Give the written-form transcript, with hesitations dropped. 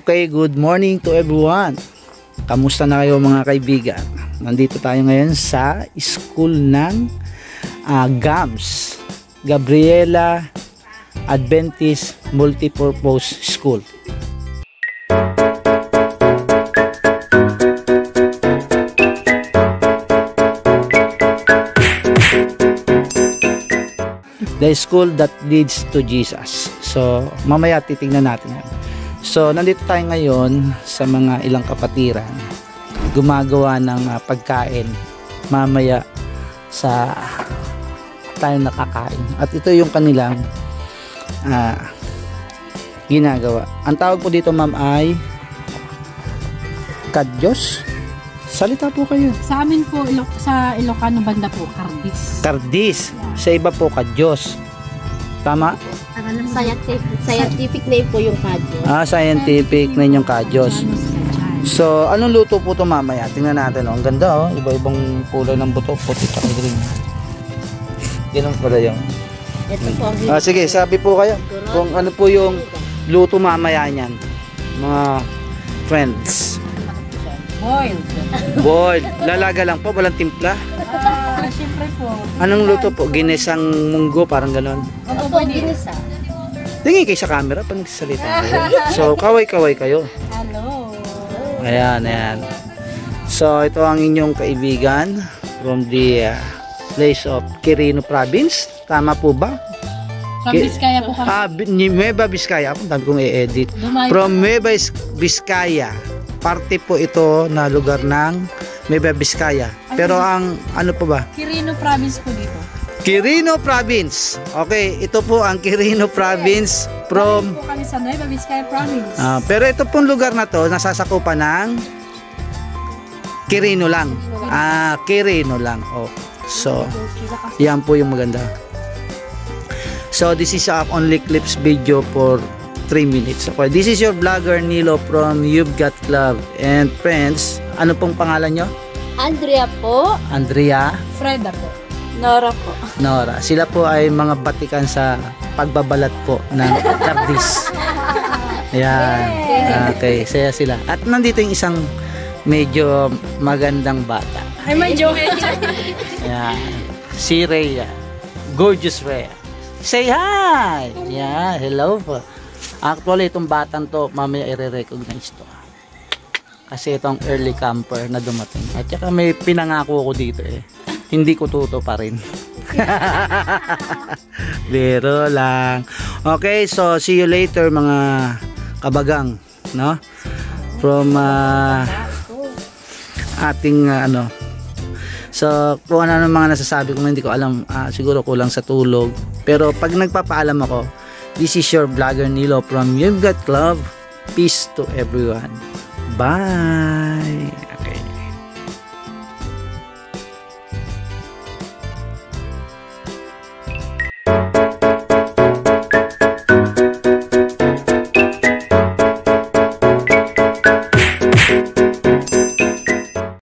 Okay, good morning to everyone. Kamusta na kayo mga kaibigan? Nandito tayo ngayon sa school ng GAMS, Gabriela Adventist Multipurpose School. The school that leads to Jesus. So, mamaya titingnan natin yan. So, nandito tayo ngayon sa mga ilang kapatiran. Gumagawa ng pagkain. Mamaya sa tayo nakakain. At ito yung kanilang ginagawa. Ang tawag po dito, ma'am, ay kadyos. Salita po kayo. Sa amin po, sa Ilocano banda po, kardis. Kardis. Sa iba po, kadyos. Tama? Scientific name po yung kadyos. Scientific name yung kadyos. So, anong luto po ito mamaya? Tingnan natin. Ang ganda, oh. Iba-ibang kulay ng buto. Puti at green. Ganun pala yung. Ito po ang Sige, sabi po kayo. Kung ano po yung luto mamaya niyan. Mga friends. Boiled. Boiled. Lalaga lang po, walang timpla. Siyempre po. Anong luto po? Ginisang munggo, parang gano'n. Opo, ginisa. Tingin kayo sa camera pag nagsasalita kayo. So, kaway-kaway kayo. Hello. Ayan, ayan. So, ito ang inyong kaibigan from the place of Quirino Province. Tama po ba? From Vizcaya po kami. Nueva Vizcaya. Ang dami kong i-edit. From Nueva Vizcaya. Parte po ito na lugar ng Nueva Vizcaya. Pero ang ano po ba? Quirino Province po dito. Quirino Province. Okay, ito po ang Quirino Province from po kami sa Nueva Vizcaya Province. pero ito pong lugar na to nasasakupan ng Quirino lang. Quirino lang. Oh. So, yan po yung maganda. So, this is only clips video for 3 minutes. Okay, this is your vlogger Nilo from You've Got Club and friends. Ano pong pangalan nyo? Andrea po. Andrea. Freda po. Nora po. Nora. Sila po ay mga batikan sa pagbabalat po ng kardis. Ayan. Okay, saya sila. At nandito yung isang medyo magandang bata. Ay, may joke. Ayan. Si Rhea. Gorgeous Rhea. Say hi! Yeah, hello po. Actually, itong batang to, mamaya i-recognize to. Kasi itong early camper na dumating. At saka may pinangako ko dito eh. Hindi ko tuto pa rin. Biro lang. Okay, so see you later mga kabagang. No? From ating ano. So, kung ano mga nasasabi ko, hindi ko alam. Siguro kulang sa tulog. Pero pag nagpapaalam ako, this is your vlogger Nilo from You've Got Club. Peace to everyone. Bye!